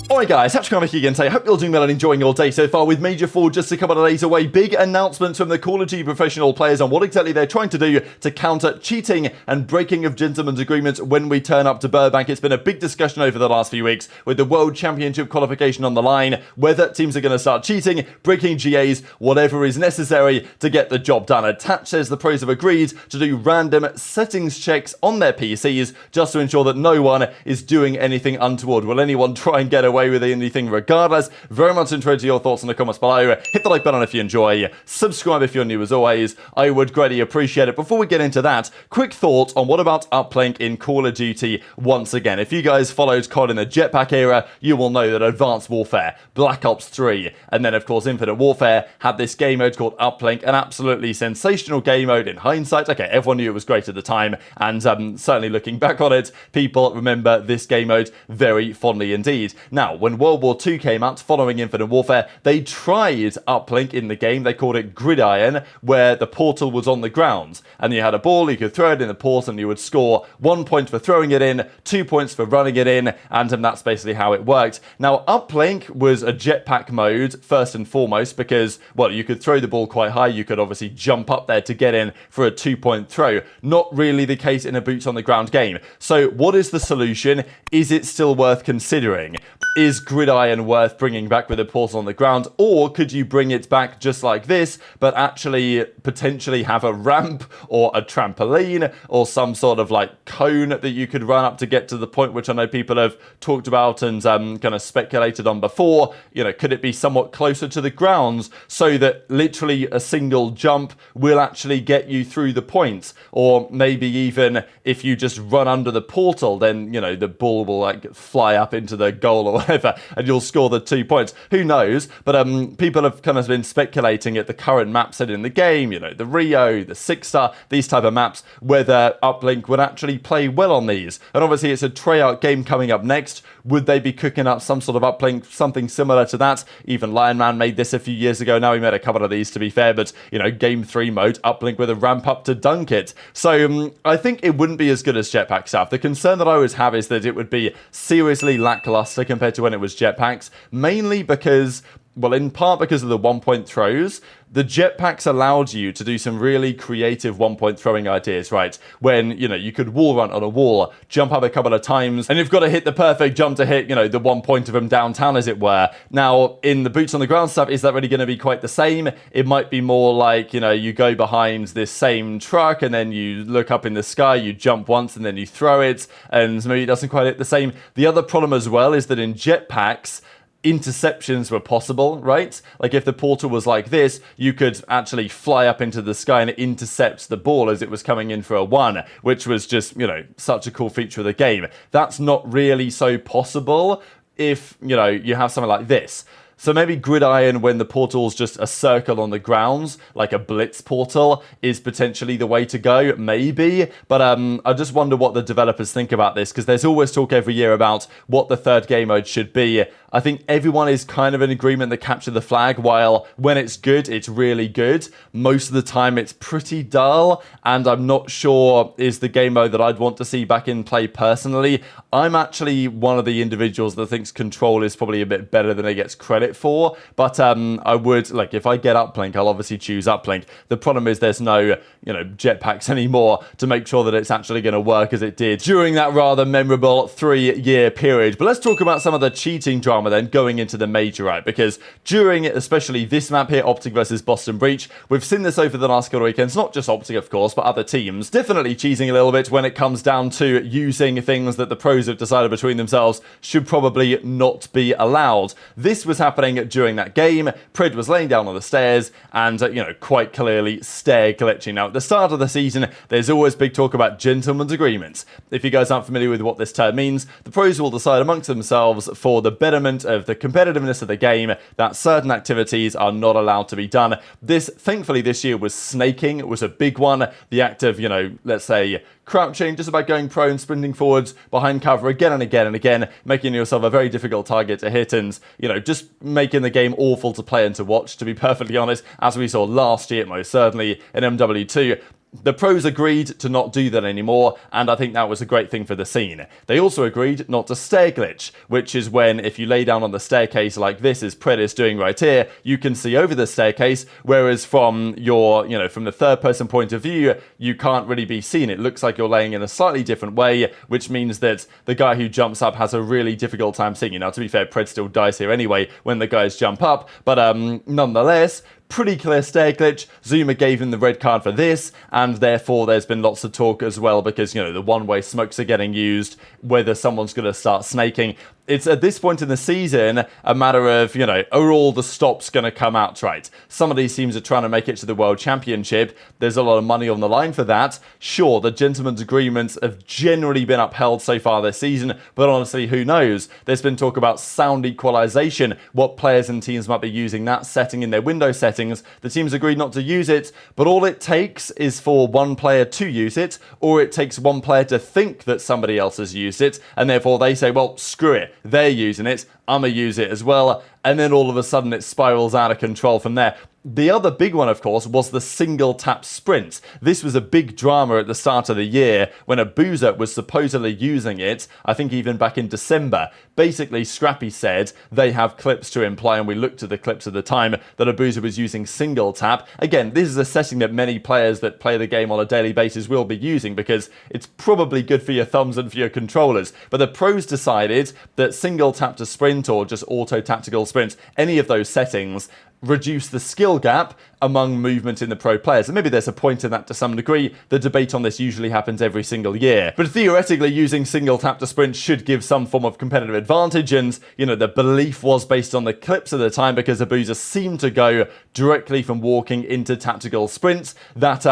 Alright guys, TacticalRab here again today. Hope you're doing well and enjoying your day so far with Major 4 just a couple of days away. Big announcements from the Call of Duty professional players on what exactly they're trying to do to counter cheating and breaking of gentlemen's agreements when we turn up to Burbank. It's been a big discussion over the last few weeks with the World Championship qualification on the line, whether teams are going to start cheating, breaking GAs, whatever is necessary to get the job done. Attach says the pros have agreed to do random settings checks on their PCs just to ensure that no one is doing anything untoward. Will anyone try and get away with anything regardless? Very much interested to your thoughts in the comments below. Hit the like button if you enjoy. Subscribe if you're new as always. I would greatly appreciate it. Before we get into that, quick thoughts on what about Uplink in Call of Duty once again. If you guys followed COD in the jetpack era, you will know that Advanced Warfare, Black Ops 3, and then of course Infinite Warfare had this game mode called Uplink, an absolutely sensational game mode in hindsight. Okay, everyone knew it was great at the time, and certainly looking back on it, people remember this game mode very fondly indeed. Now, when World War II came out following Infinite Warfare, they tried Uplink in the game. They called it Gridiron, where the portal was on the ground, and you had a ball, you could throw it in the portal, and you would score 1 point for throwing it in, 2 points for running it in, and that's basically how it worked. Now, Uplink was a jetpack mode, first and foremost, because, well, you could throw the ball quite high, you could obviously jump up there to get in for a 2-point throw. Not really the case in a boots-on-the-ground game. So, what is the solution? Is it still worth considering? Is Gridiron worth bringing back with a portal on the ground, or could you bring it back just like this, but actually potentially have a ramp or a trampoline or some sort of like cone that you could run up to get to the point, which I know people have talked about and kind of speculated on before? You know, could it be somewhat closer to the grounds so that literally a single jump will actually get you through the points? Or maybe even if you just run under the portal, then, you know, the ball will like fly up into the goal or whatever, and you'll score the 2 points. Who knows? But people have kind of been speculating at the current map set in the game, you know, the Rio, the 6-star, these type of maps, whether Uplink would actually play well on these. And obviously it's a Treyarch game coming up next. Would they be cooking up some sort of Uplink, something similar to that? Even Lion Man made this a few years ago. Now he made a couple of these, to be fair, but, you know, Game 3 mode, Uplink with a ramp up to dunk it. So I think it wouldn't be as good as jetpack stuff. The concern that I always have is that it would be seriously lackluster compared to when it was jetpacks, mainly because, well, in part because of the 1-point throws. The jetpacks allowed you to do some really creative 1-point throwing ideas, right? When, you know, you could wall run on a wall, jump up a couple of times, and you've got to hit the perfect jump to hit, you know, the 1 point of them downtown, as it were. Now, in the boots on the ground stuff, is that really going to be quite the same? It might be more like, you know, you go behind this same truck, and then you look up in the sky, you jump once, and then you throw it, and maybe it doesn't quite hit the same. The other problem as well is that in jetpacks, interceptions were possible, right? Like if the portal was like this, you could actually fly up into the sky and intercept the ball as it was coming in for a 1, which was just, you know, such a cool feature of the game. That's not really so possible if, you know, you have something like this. So maybe Gridiron, when the portal's just a circle on the grounds, like a blitz portal, is potentially the way to go, maybe. But I just wonder what the developers think about this, because there's always talk every year about what the third game mode should be. I think everyone is kind of in agreement that Capture the Flag, while when it's good, it's really good. Most of the time, it's pretty dull, and I'm not sure is the game mode that I'd want to see back in play personally. I'm actually one of the individuals that thinks Control is probably a bit better than it gets credit for, but I would, like, if I get Uplink, I'll obviously choose Uplink. The problem is there's no, you know, jetpacks anymore to make sure that it's actually going to work as it did during that rather memorable 3-year period. But let's talk about some of the cheating drama then going into the major, right? Because during especially this map here, OpTic versus Boston Breach, we've seen this over the last couple of weekends, not just OpTic of course, but other teams definitely cheating a little bit when it comes down to using things that the pros have decided between themselves should probably not be allowed. This was happening during that game. Prid was laying down on the stairs and, you know, quite clearly stair glitching. Now, at the start of the season, there's always big talk about gentlemen's agreements. If you guys aren't familiar with what this term means, the pros will decide amongst themselves for the betterment of the competitiveness of the game that certain activities are not allowed to be done. This, thankfully, this year was snaking. It was a big one. The act of, you know, let's say, crouching, just about going prone, sprinting forwards behind cover again and again and again, making yourself a very difficult target to hit and, you know, just making the game awful to play and to watch, to be perfectly honest, as we saw last year, most certainly in MW2. The pros agreed to not do that anymore, and I think that was a great thing for the scene. They also agreed not to stair glitch, which is when if you lay down on the staircase like this, as Pred is doing right here, you can see over the staircase, whereas from your, from the third person point of view, you can't really be seen. It looks like you're laying in a slightly different way, which means that the guy who jumps up has a really difficult time seeing you. Now, to be fair, Pred still dies here anyway when the guys jump up, but nonetheless, pretty clear stair glitch. Zuma gave him the red card for this, and therefore there's been lots of talk as well because, the one-way smokes are getting used, whether someone's going to start snaking. It's at this point in the season a matter of, are all the stops going to come out right? Some of these teams are trying to make it to the World Championship. There's a lot of money on the line for that. Sure, the gentlemen's agreements have generally been upheld so far this season, but honestly, who knows? There's been talk about sound equalization, what players and teams might be using that setting in their window settings. The teams agreed not to use it, but all it takes is for one player to use it, or it takes one player to think that somebody else has used it, and therefore they say, well, screw it. They're using it, I'm going to use it as well, and then all of a sudden it spirals out of control from there. The other big one, of course, was the single tap sprint. This was a big drama at the start of the year when aBeZy was supposedly using it, I think even back in December. Basically, Scrappy said they have clips to imply, and we looked at the clips at the time, that aBeZy was using single tap. Again, this is a setting that many players that play the game on a daily basis will be using because it's probably good for your thumbs and for your controllers. But the pros decided that single tap to sprint or just auto tactical sprint, any of those settings, reduce the skill gap among movement in the pro players. And maybe there's a point in that to some degree. The debate on this usually happens every single year. But theoretically, using single tap to sprint should give some form of competitive advantage. And, the belief was based on the clips at the time because aBeZy seemed to go directly from walking into tactical sprints. That,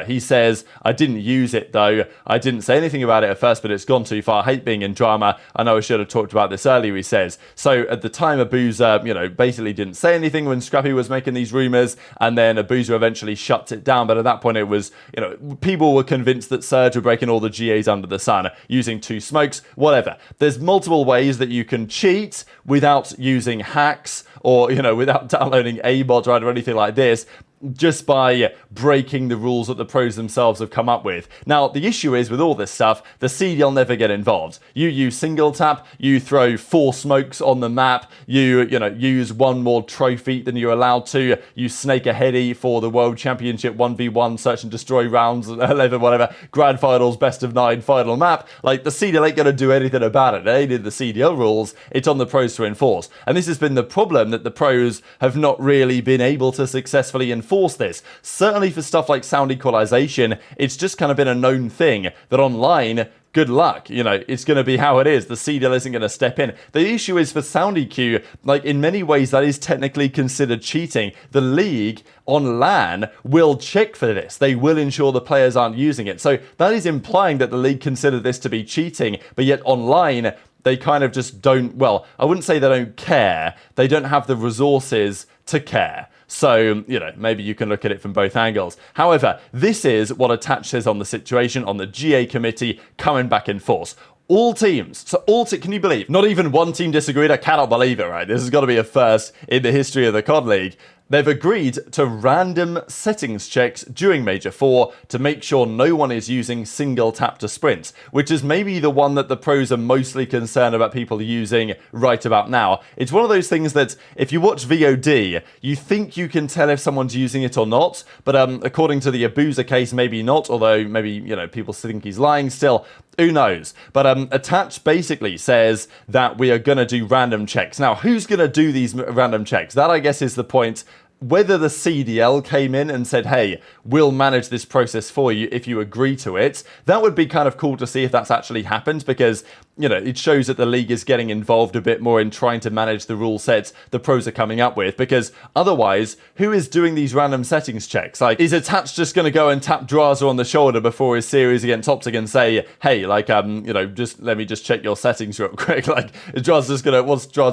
he says, I didn't use it though. I didn't say anything about it at first, but it's gone too far. I hate being in drama. I know I should have talked about this earlier, he says. So at the time, aBeZy, basically didn't say anything when Scrappy was making these rumors, and then aBeZy eventually shuts it down. But at that point, it was, people were convinced that Surge were breaking all the GAs under the sun, using 2 smokes, whatever. There's multiple ways that you can cheat without using hacks or, without downloading aBots or anything like this, just by breaking the rules that the pros themselves have come up with. Now, the issue is with all this stuff, the CDL never get involved. You use single tap, you throw 4 smokes on the map, you use 1 more trophy than you're allowed to, you snake a heady for the World Championship 1v1 search and destroy rounds, 11, whatever, grand finals, best of 9 final map. Like, the CDL ain't going to do anything about it. They did the CDL rules, it's on the pros to enforce. And this has been the problem, that the pros have not really been able to successfully enforce this. Certainly for stuff like sound equalization, it's just kind of been a known thing that online, good luck. It's going to be how it is. The CDL isn't going to step in. The issue is for sound EQ, like in many ways that is technically considered cheating. The league on LAN will check for this. They will ensure the players aren't using it. So that is implying that the league consider this to be cheating, but yet online, they kind of just don't, well, I wouldn't say they don't care. They don't have the resources to care. So, maybe you can look at it from both angles. However, this is what Attach says on the situation, on the GA committee, coming back in force. All teams, so OpTic, can you believe? Not even one team disagreed. I cannot believe it, right? This has got to be a first in the history of the COD League. They've agreed to random settings checks during Major 4 to make sure no one is using single tap to sprint, which is maybe the one that the pros are mostly concerned about people using right about now. It's one of those things that if you watch VOD, you think you can tell if someone's using it or not, but according to the aBeZy case, maybe not, although maybe, people still think he's lying still. Who knows? But Attach basically says that we are going to do random checks. Now, who's going to do these random checks? That, I guess, is the point. Whether the CDL came in and said, hey, we'll manage this process for you if you agree to it, that would be kind of cool to see if that's actually happened, because it shows that the league is getting involved a bit more in trying to manage the rule sets the pros are coming up with, because otherwise, who is doing these random settings checks? Like, is Attach just going to go and tap Drazah on the shoulder before his series against OpTic and say, hey, like, just let me just check your settings real quick? Like, what's Drazah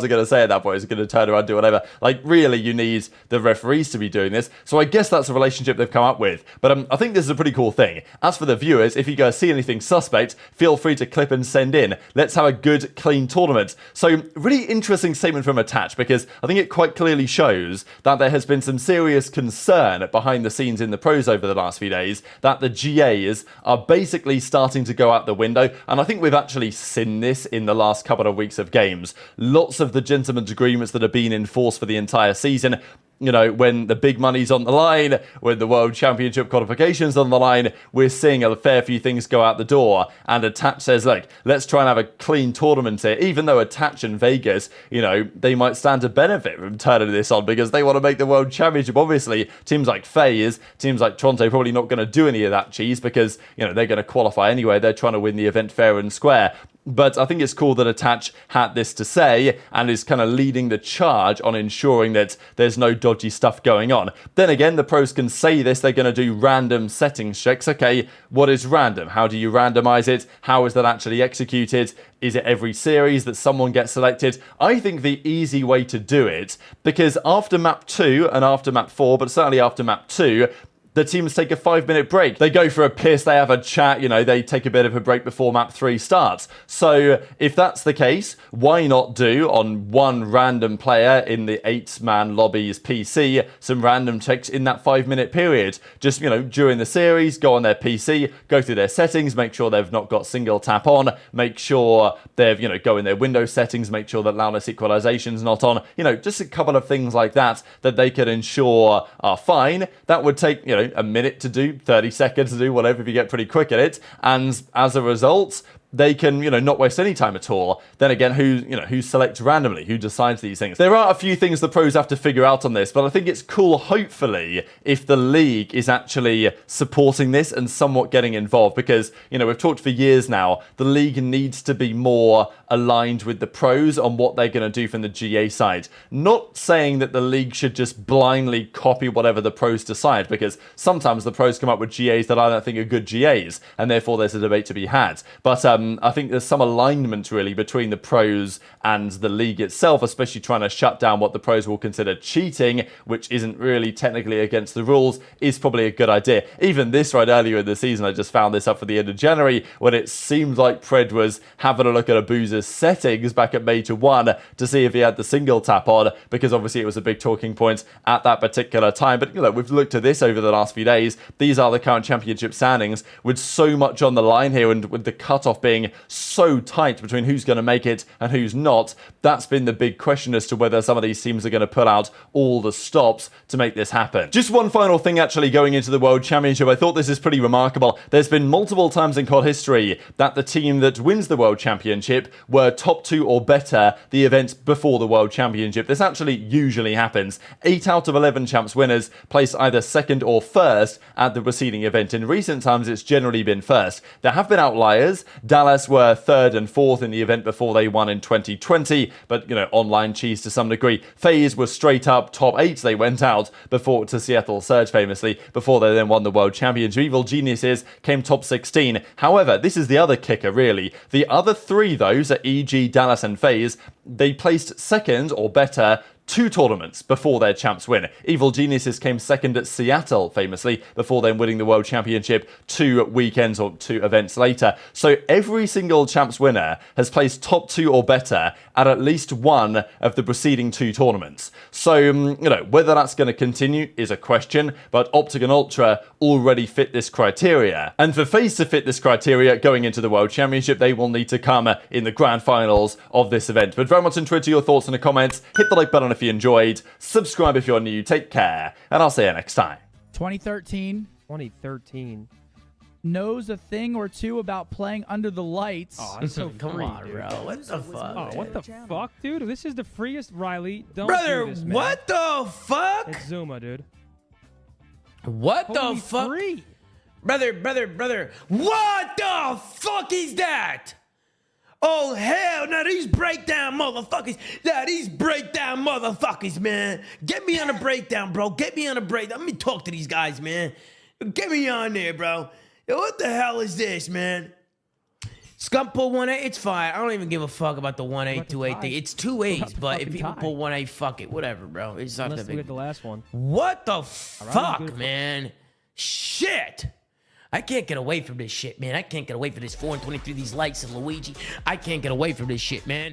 going to say at that point? Is he going to turn around and do whatever? Like, really, you need the referee referees to be doing this. So I guess that's a relationship they've come up with. But I think this is a pretty cool thing. As for the viewers, if you guys see anything suspect, feel free to clip and send in. Let's have a good, clean tournament. So really interesting statement from Attach, because I think it quite clearly shows that there has been some serious concern behind the scenes in the pros over the last few days that the GAs are basically starting to go out the window. And I think we've actually seen this in the last couple of weeks of games. Lots of the gentlemen's agreements that have been enforced for the entire season, you know, when the big money's on the line, when the World Championship qualification's on the line, we're seeing a fair few things go out the door. And Attach says, look, let's try and have a clean tournament here. Even though Attach and Vegas, you know, they might stand to benefit from turning this on because they want to make the World Championship. Obviously, teams like FaZe, teams like Toronto, probably not going to do any of that cheese because, you know, they're going to qualify anyway. They're trying to win the event fair and square. But I think it's cool that Attach had this to say and is kind of leading the charge on ensuring that there's no dodgy stuff going on. Then again, the pros can say this, they're going to do random settings checks. Okay, what is random? How do you randomize it? How is that actually executed? Is it every series that someone gets selected? I think the easy way to do it, because after map 2 and after map 4, but certainly after map 2, the teams take a 5-minute break. They go for a piss, they have a chat, you know, they take a bit of a break before map 3 starts. So if that's the case, why not do on one random player in the 8-man lobby's PC some random checks in that 5-minute period? Just, you know, during the series, go on their PC, go through their settings, make sure they've not got single tap on, make sure they've, you know, go in their Windows settings, make sure that loudness equalization's not on, you know, just a couple of things like that that they could ensure are fine. That would take, you know, a minute to do, 30 seconds to do, whatever, if you get pretty quick at it. And as a result, they can, you know, not waste any time at all. Then again, who selects randomly? Who decides these things? There are a few things the pros have to figure out on this, but I think it's cool, hopefully, if the league is actually supporting this and somewhat getting involved, because, you know, we've talked for years now, the league needs to be more aligned with the pros on what they're going to do from the GA side. Not saying that the league should just blindly copy whatever the pros decide, because sometimes the pros come up with GAs that I don't think are good GAs, and therefore there's a debate to be had. But I think there's some alignment really between the pros and the league itself, especially trying to shut down what the pros will consider cheating, which isn't really technically against the rules, is probably a good idea. Even this right earlier in the season, I just found this up for the end of January, when it seemed like Pred was having a look at aBeZy's settings back at Major 1 to see if he had the single tap on, because obviously it was a big talking point at that particular time. But, you know, we've looked at this over the last few days. These are the current championship standings with so much on the line here, and with the cutoff being so tight between who's going to make it and who's not. That's been the big question as to whether some of these teams are going to pull out all the stops to make this happen. Just one final thing actually going into the World Championship. I thought this is pretty remarkable. There's been multiple times in COD history that the team that wins the World Championship were top 2 or better the event before the World Championship. This actually usually happens. 8 out of 11 champs winners place either second or first at the preceding event. In recent times, it's generally been first. There have been outliers. Dallas were 3rd and 4th in the event before they won in 2020, but, you know, online cheese to some degree. FaZe was straight up top 8. They went out before to Seattle Surge famously before they then won the World Championship. Evil Geniuses came top 16. However, this is the other kicker really. The other 3 though, so EG, Dallas and FaZe, they placed second or better 2 tournaments before their champs win. Evil Geniuses came second at Seattle, famously, before then winning the World Championship 2 weekends or 2 events later. So every single champs winner has placed top 2 or better at least one of the preceding 2 tournaments. So, you know, whether that's going to continue is a question, but OpTic and Ultra already fit this criteria. And for FaZe to fit this criteria going into the World Championship, they will need to come in the grand finals of this event. But very much enjoyed your thoughts in the comments. Hit the like button if you enjoyed, subscribe if you're new, take care, and I'll see you next time. 2013 knows a thing or two about playing under the lights. Oh, that's so Come on, bro. What the fuck? Oh, what the fuck, dude? This is the freest Riley. Don't Brother, do this, man. what the fuck? It's Zuma, dude. What Holy the fuck? free. Brother. What the fuck is that? Oh, hell, now these breakdown motherfuckers. Man. Get me on a breakdown, bro. Get me on a breakdown. Let me talk to these guys, man. Get me on there, bro. Yo, what the hell is this, man? Scum pull 1A, it's fine. I don't even give a fuck about the 1A, 2A thing. It's 2As, but if people pull 1A, fuck it. Whatever, bro. It's not that Unless we big. get the last one. What the fuck, man? Shit. I can't get away from this shit, man. I can't get away from this 4 and 23, these lights and Luigi. I can't get away from this shit, man.